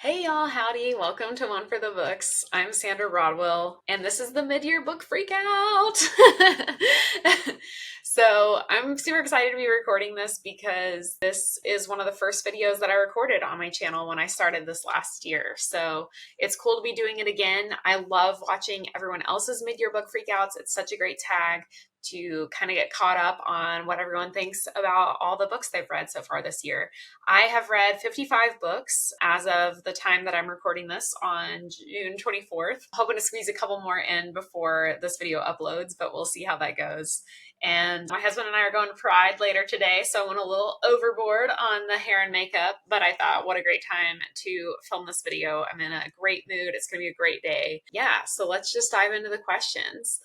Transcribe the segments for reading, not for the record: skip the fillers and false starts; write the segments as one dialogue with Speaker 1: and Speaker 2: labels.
Speaker 1: Hey y'all, howdy. Welcome to One for the Books. I'm Sandra Rodwell, and this is the mid-year book freakout. So I'm super excited to be recording this because this is one of the first videos that I recorded on my channel when I started this last year. So it's cool to be doing it again. I love watching everyone else's mid-year book freakouts. It's such a great tag to kind of get caught up on what everyone thinks about all the books they've read so far this year. I have read 55 books as of the time that I'm recording this on June 24th. Hoping to squeeze a couple more in before this video uploads, but we'll see how that goes. And my husband and I are going to Pride later today, so I went a little overboard on the hair and makeup, but I thought what a great time to film this video. I'm in a great mood. It's going to be a great day. Yeah, so let's just dive into the questions.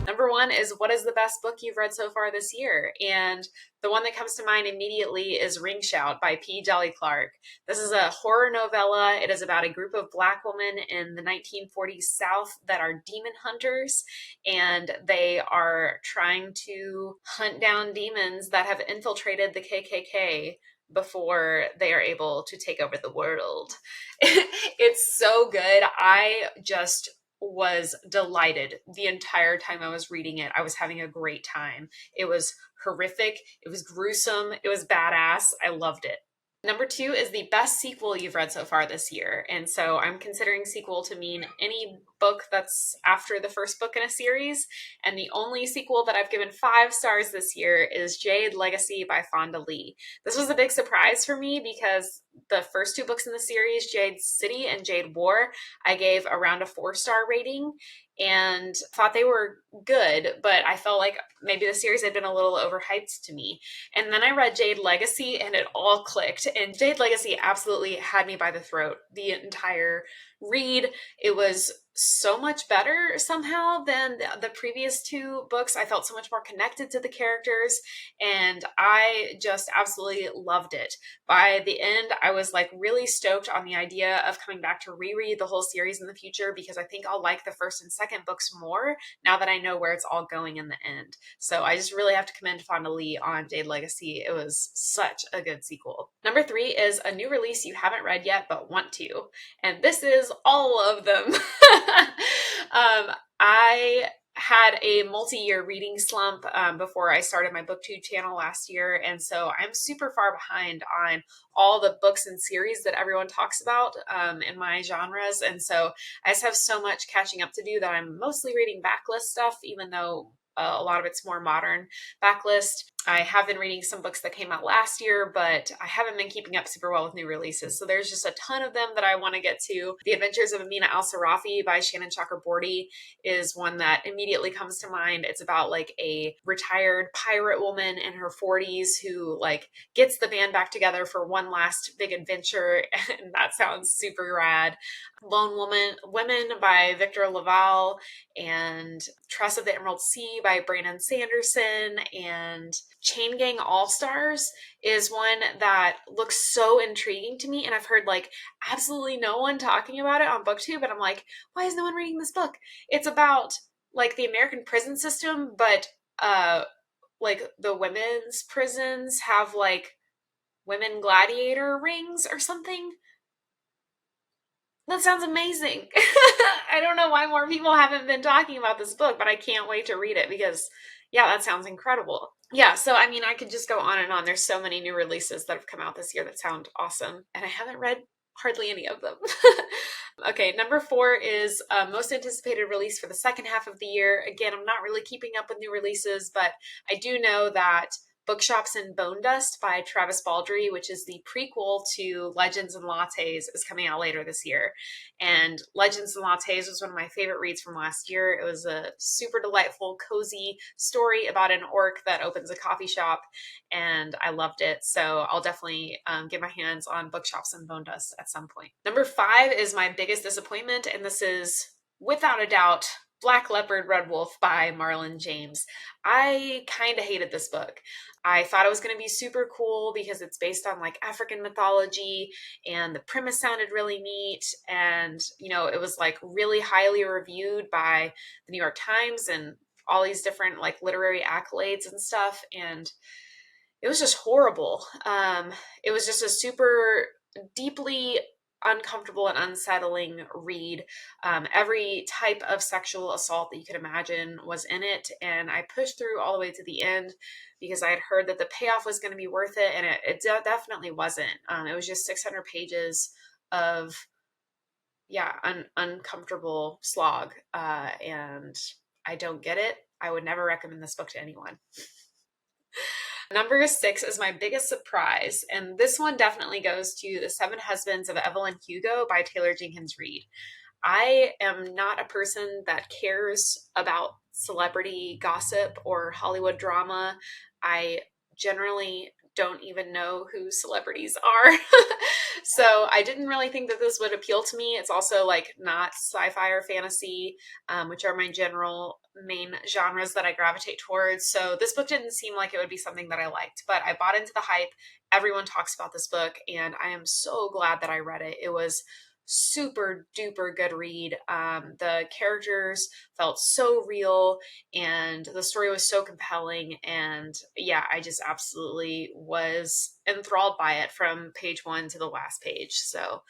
Speaker 1: Number one is, what is the best book you've read so far this year? And the one that comes to mind immediately is Ring Shout by P. Djeli Clark. This is a horror novella. It is about a group of Black women in the 1940s South that are demon hunters, and they are trying to hunt down demons that have infiltrated the KKK before they are able to take over the world. It's so good. I just was delighted the entire time I was reading it. I was having a great time. It was horrific. It was gruesome. It was badass. I loved it. Number two is the best sequel you've read so far this year. And so I'm considering sequel to mean any book that's after the first book in a series. And the only sequel that I've given 5 stars this year is Jade Legacy by Fonda Lee. This was a big surprise for me because the first 2 books in the series, Jade City and Jade War, I gave around a 4-star rating and thought they were good, but I felt like maybe the series had been a little overhyped to me. And then I read Jade Legacy and it all clicked. And Jade Legacy absolutely had me by the throat the entire read. It was so much better somehow than the previous 2 books. I felt so much more connected to the characters, and I just absolutely loved it. By the end, I was like really stoked on the idea of coming back to reread the whole series in the future, because I think I'll like the first and second books more now that I know where it's all going in the end. So I just really have to commend Fonda Lee on Jade Legacy. It was such a good sequel. Number 3 is a new release you haven't read yet but want to, and this is all of them. I had a multi-year reading slump before I started my BookTube channel last year, and so I'm super far behind on all the books and series that everyone talks about in my genres, and so I just have so much catching up to do that I'm mostly reading backlist stuff, even though a lot of it's more modern backlist. I have been reading some books that came out last year, but I haven't been keeping up super well with new releases. So there's just a ton of them that I want to get to. The Adventures of Amina Al-Sarafi by Shannon Chakraborty is one that immediately comes to mind. It's about like a retired pirate woman in her 40s who like gets the band back together for one last big adventure, and that sounds super rad. Lone Women by Victor Laval, and Trust of the Emerald Sea by Brandon Sanderson, and Chain Gang All-Stars is one that looks so intriguing to me, and I've heard like absolutely no one talking about it on BookTube, but I'm like, why is no one reading this book? It's about like the American prison system, but like the women's prisons have like women gladiator rings or something. That sounds amazing. I don't know why more people haven't been talking about this book, but I can't wait to read it because, yeah, that sounds incredible. Yeah, so I mean, I could just go on and on. There's so many new releases that have come out this year that sound awesome, and I haven't read hardly any of them. Okay, number 4 is most anticipated release for the second half of the year. Again, I'm not really keeping up with new releases, but I do know that Bookshops and Bone Dust by Travis Baldree, which is the prequel to Legends and Lattes, is coming out later this year. And Legends and Lattes was one of my favorite reads from last year. It was a super delightful, cozy story about an orc that opens a coffee shop, and I loved it. So I'll definitely get my hands on Bookshops and Bone Dust at some point. Number 5 is my biggest disappointment, and this is, without a doubt, Black Leopard Red Wolf by Marlon James. I kind of hated this book. I thought it was going to be super cool because it's based on like African mythology, and the premise sounded really neat, and you know, it was like really highly reviewed by the New York Times, and all these different like literary accolades and stuff. And it was just horrible. It was just a super deeply uncomfortable and unsettling read. Every type of sexual assault that you could imagine was in it. And I pushed through all the way to the end because I had heard that the payoff was going to be worth it. And it definitely wasn't. It was just 600 pages of, uncomfortable slog. And I don't get it. I would never recommend this book to anyone. Number 6 is my biggest surprise, and this one definitely goes to The Seven Husbands of Evelyn Hugo by Taylor Jenkins Reid. I am not a person that cares about celebrity gossip or Hollywood drama. I generally don't even know who celebrities are. So I didn't really think that this would appeal to me. It's also like not sci-fi or fantasy, which are my general main genres that I gravitate towards. So this book didn't seem like it would be something that I liked, but I bought into the hype. Everyone talks about this book, and I am so glad that I read it. It was super duper good read. The characters felt so real, and the story was so compelling. And yeah, I just absolutely was enthralled by it from page 1 to the last page. So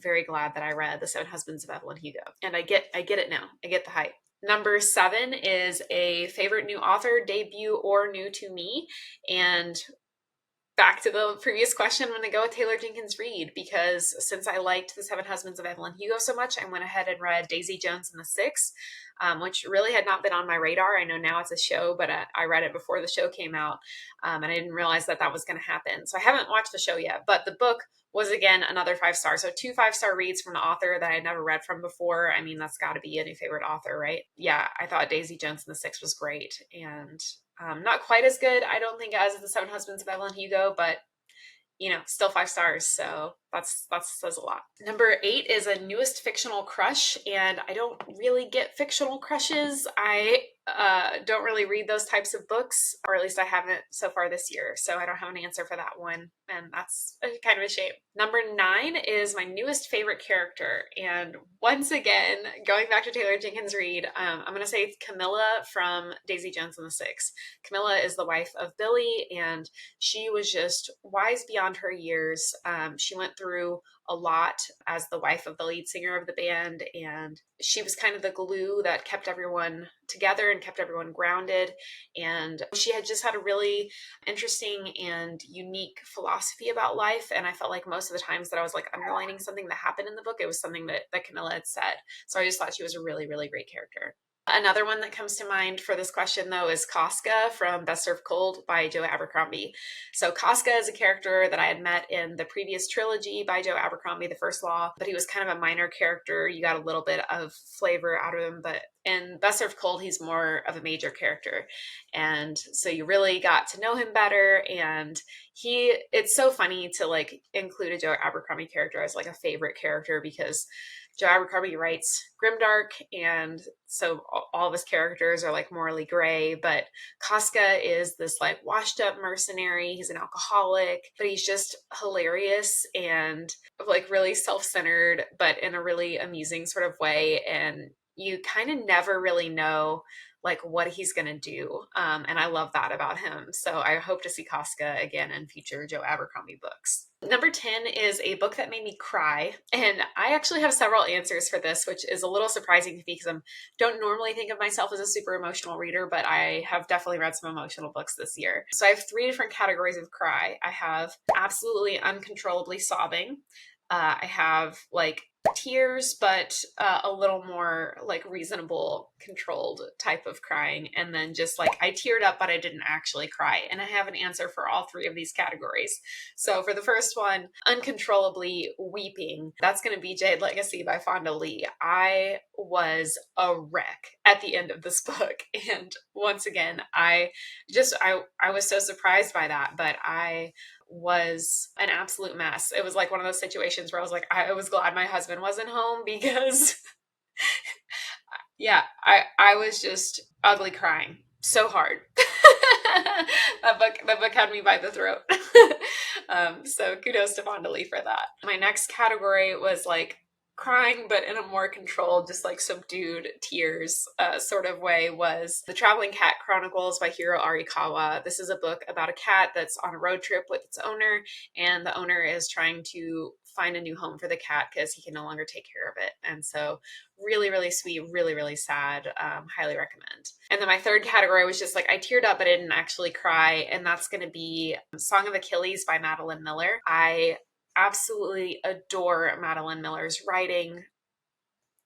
Speaker 1: very glad that I read The Seven Husbands of Evelyn Hugo, and I get it now. I get the hype. Number 7 is a favorite new author, debut or new to me. And back to the previous question, I'm going to go with Taylor Jenkins Reid, because since I liked The Seven Husbands of Evelyn Hugo so much, I went ahead and read Daisy Jones and the Six, which really had not been on my radar. I know now it's a show, but I read it before the show came out, and I didn't realize that was going to happen. So I haven't watched the show yet, but the book was, again, another 5-star. So 2 5-star reads from an author that I had never read from before. I mean, that's got to be a new favorite author, right? Yeah, I thought Daisy Jones and the Six was great. And not quite as good, I don't think, as The Seven Husbands of Evelyn Hugo, but still 5 stars. So that says a lot. Number 8 is a newest fictional crush, and I don't really get fictional crushes. I don't really read those types of books, or at least I haven't so far this year. So I don't have an answer for that one, and that's kind of a shame. Number 9 is my newest favorite character, and once again, going back to Taylor Jenkins Reid, I'm going to say it's Camilla from Daisy Jones and the Six. Camilla is the wife of Billy, and she was just wise beyond her years. She went through a lot as the wife of the lead singer of the band, and she was kind of the glue that kept everyone together and kept everyone grounded. And she had just had a really interesting and unique philosophy about life, and I felt like most of the times that I was like underlining something that happened in the book, it was something that Camilla had said. So I just thought she was a really, really great character. Another one that comes to mind for this question, though, is Casca from Best Served Cold by Joe Abercrombie. So Casca is a character that I had met in the previous trilogy by Joe Abercrombie, The First Law, but he was kind of a minor character. You got a little bit of flavor out of him, but in Best Served Cold, he's more of a major character. And so you really got to know him better. And it's so funny to like include a Joe Abercrombie character as like a favorite character, because Joe Abercrombie writes grimdark, and so all of his characters are like morally gray, but Casca is this like washed up mercenary. He's an alcoholic, but he's just hilarious and like really self-centered, but in a really amusing sort of way. And you kind of never really know like what he's going to do. And I love that about him. So I hope to see Casca again in future Joe Abercrombie books. Number 10 is a book that made me cry. And I actually have several answers for this, which is a little surprising to me because I don't normally think of myself as a super emotional reader, but I have definitely read some emotional books this year. So I have 3 different categories of cry. I have absolutely uncontrollably sobbing. I have like tears, but a little more like reasonable, controlled type of crying. And then just like I teared up, but I didn't actually cry. And I have an answer for all 3 of these categories. So for the first one, uncontrollably weeping, that's going to be Jade Legacy by Fonda Lee. I was a wreck at the end of this book. And once again, I was so surprised by that, but I was an absolute mess. It was like one of those situations where I was like, I was glad my husband wasn't home because yeah, I was just ugly crying so hard. That book had me by the throat. So kudos to Fonda Lee for that. My next category was like crying, but in a more controlled, just like subdued tears sort of way, was The Traveling Cat Chronicles by Hiro Arikawa. This is a book about a cat that's on a road trip with its owner, and the owner is trying to find a new home for the cat because he can no longer take care of it. And so really, really sweet, really, really sad. Highly recommend. And then my third category was just like, I teared up, but I didn't actually cry. And that's going to be Song of Achilles by Madeline Miller. I absolutely adore Madeline Miller's writing.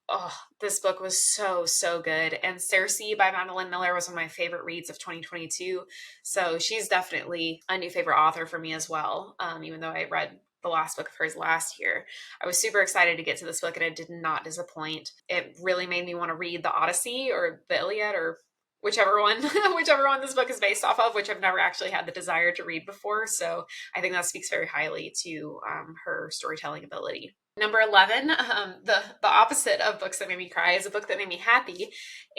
Speaker 1: Oh, this book was so, so good. And Circe by Madeline Miller was one of my favorite reads of 2022. So she's definitely a new favorite author for me as well. Even though I read the last book of hers last year, I was super excited to get to this book and it did not disappoint. It really made me want to read the Odyssey or the Iliad or whichever one, whichever one this book is based off of, which I've never actually had the desire to read before. So I think that speaks very highly to her storytelling ability. Number 11, the opposite of books that made me cry, is a book that made me happy.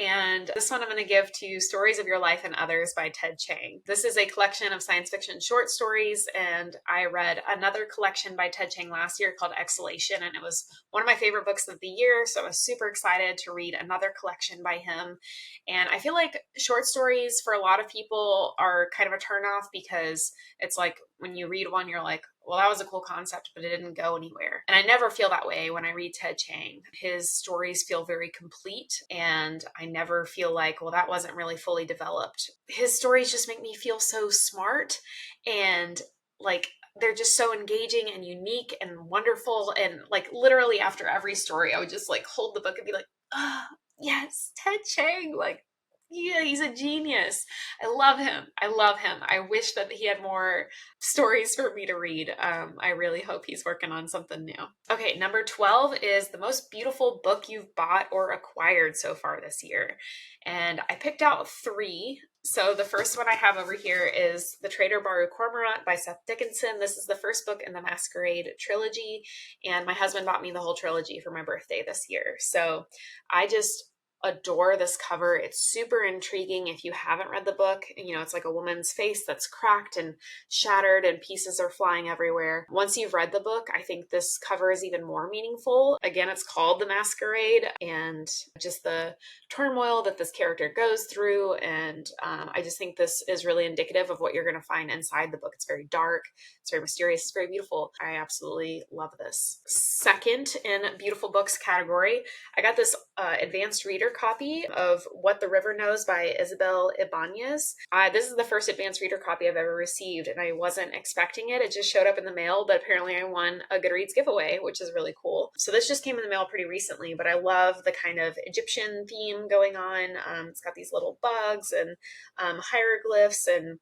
Speaker 1: And this one I'm going to give to Stories of Your Life and Others by Ted Chiang. This is a collection of science fiction short stories, and I read another collection by Ted Chiang last year called Exhalation, and it was one of my favorite books of the year, so I was super excited to read another collection by him. And I feel like short stories for a lot of people are kind of a turnoff because it's like when you read one, you're like, well, that was a cool concept, but it didn't go anywhere. And I never feel that way when I read Ted Chiang. His stories feel very complete, and I never feel like, well, that wasn't really fully developed. His stories just make me feel so smart, and like they're just so engaging and unique and wonderful. And like literally after every story, I would just like hold the book and be like, ah, oh, yes, Ted Chiang, like, yeah, he's a genius. I love him. I love him. I wish that he had more stories for me to read. I really hope he's working on something new. Okay, number 12 is the most beautiful book you've bought or acquired so far this year. And I picked out 3. So the first one I have over here is The Traitor Baru Cormorant by Seth Dickinson. This is the first book in the Masquerade trilogy, and my husband bought me the whole trilogy for my birthday this year. So I just adore this cover. It's super intriguing. If you haven't read the book, you know, it's like a woman's face that's cracked and shattered and pieces are flying everywhere. Once you've read the book, I think this cover is even more meaningful. Again, it's called The Masquerade, and just the turmoil that this character goes through. And I just think this is really indicative of what you're going to find inside the book. It's very dark. It's very mysterious. It's very beautiful. I absolutely love this. Second in beautiful books category, I got this advanced reader copy of What the River Knows by Isabel Ibanez. This is the first advanced reader copy I've ever received, and I wasn't expecting it. It just showed up in the mail, but apparently I won a Goodreads giveaway, which is really cool. So this just came in the mail pretty recently, but I love the kind of Egyptian theme going on. It's got these little bugs and hieroglyphs and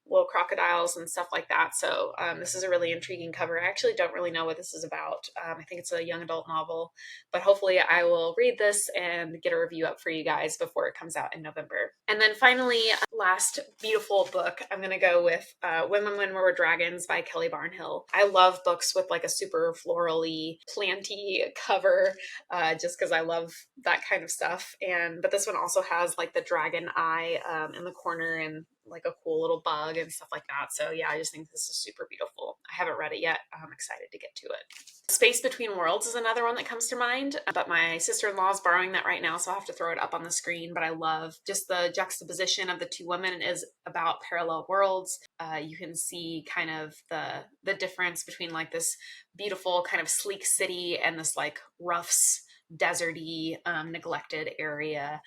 Speaker 1: little crocodiles and stuff like that. So this is a really intriguing cover. I actually don't really know what this is about. I think it's a young adult novel, but hopefully I will read this and get a review up for you guys before it comes out in November. And then finally, last beautiful book, I'm going to go with When Were Dragons by Kelly Barnhill. I love books with like a super florally, planty cover, just because I love that kind of stuff. But this one also has like the dragon eye in the corner and like a cool little bug and stuff like that. So yeah, I just think this is super beautiful. I haven't read it yet. I'm excited to get to it. Space Between Worlds is another one that comes to mind, but my sister-in-law is borrowing that right now, so I'll have to throw it up on the screen. But I love just the juxtaposition of the two women. It is about parallel worlds. You can see kind of the difference between like this beautiful kind of sleek city and this like rough, deserty, neglected area.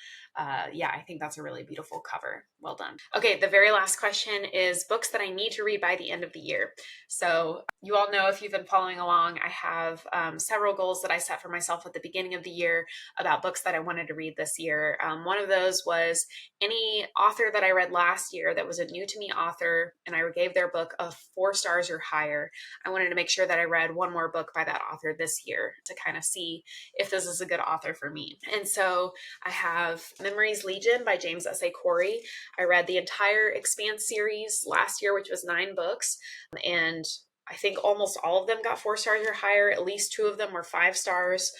Speaker 1: Yeah, I think that's a really beautiful cover. Well done. Okay, the very last question is books that I need to read by the end of the year. So you all know, if you've been following along, I have several goals that I set for myself at the beginning of the year about books that I wanted to read this year. One of those was any author that I read last year that was a new to me author, and I gave their book a 4 stars or higher. I wanted to make sure that I read one more book by that author this year to kind of see if this is a good author for me. And so I have Memories Legion by James S.A. Corey. I read the entire Expanse series last year, which was 9 books, and I think almost all of them got 4 stars or higher. At least 2 of them were 5 stars.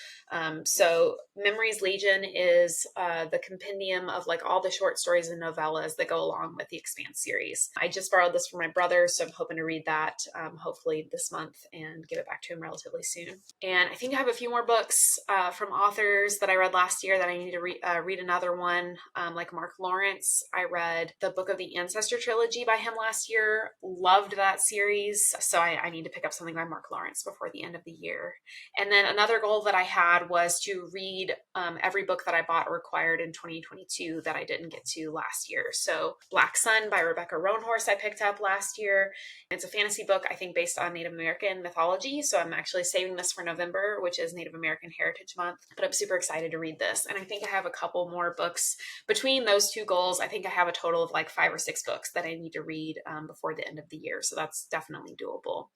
Speaker 1: So Memories Legion is the compendium of like all the short stories and novellas that go along with the Expanse series. I just borrowed this from my brother, so I'm hoping to read that hopefully this month and give it back to him relatively soon. And I think I have a few more books from authors that I read last year that I need to read another one. Like Mark Lawrence, I read the Book of the Ancestor trilogy by him last year. Loved that series, so I need to pick up something by Mark Lawrence before the end of the year. And then another goal that I had was to read every book that I bought or acquired in 2022 that I didn't get to last year. So Black Sun by Rebecca Roanhorse I picked up last year. It's a fantasy book, I think, based on Native American mythology. So I'm actually saving this for November, which is Native American Heritage Month. But I'm super excited to read this. And I think I have a couple more books between those two goals. I think I have a total of like 5 or 6 books that I need to read before the end of the year. So that's definitely doable.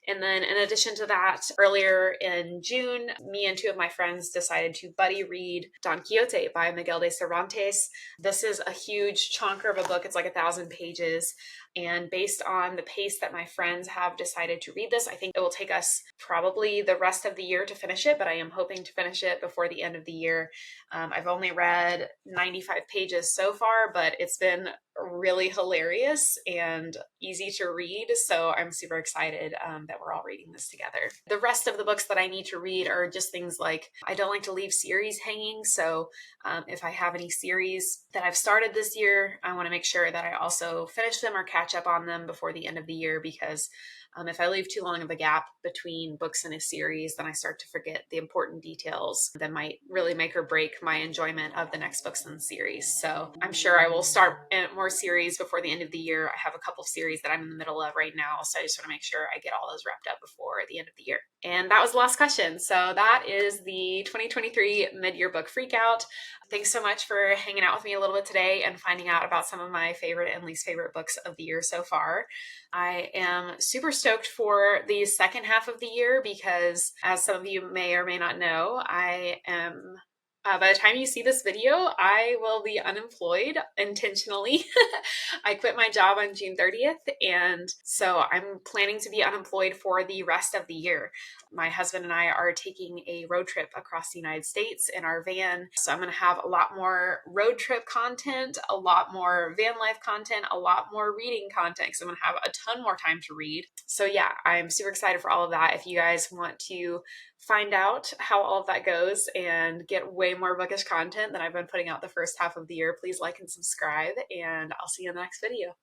Speaker 1: And then in addition to that, earlier in June, me and 2 of my friends decided to buddy read Don Quixote by Miguel de Cervantes. This is a huge chonker of a book. It's like 1,000 pages. And based on the pace that my friends have decided to read this, I think it will take us probably the rest of the year to finish it, but I am hoping to finish it before the end of the year. I've only read 95 pages so far, but it's been really hilarious and easy to read. So I'm super excited that we're all reading this together. The rest of the books that I need to read are just things like, I don't like to leave series hanging. So if I have any series that I've started this year, I want to make sure that I also finish them or catch up on them before the end of the year, because if I leave too long of a gap between books in a series, then I start to forget the important details that might really make or break my enjoyment of the next books in the series. So I'm sure I will start more series before the end of the year. I have a couple series that I'm in the middle of right now, so I just want to make sure I get all those wrapped up before the end of the year. And that was the last question. So that is the 2023 mid-year book freakout. Thanks so much for hanging out with me a little bit today and finding out about some of my favorite and least favorite books of the year so far. I am super stoked for the second half of the year because, as some of you may or may not know, I am by the time you see this video, I will be unemployed intentionally. I quit my job on June 30th, and so I'm planning to be unemployed for the rest of the year. My husband and I are taking a road trip across the United States in our van, so I'm going to have a lot more road trip content, a lot more van life content, a lot more reading content, because I'm going to have a ton more time to read. So yeah, I'm super excited for all of that. If you guys want to find out how all of that goes and get way more bookish content than I've been putting out the first half of the year, please like and subscribe, and I'll see you in the next video.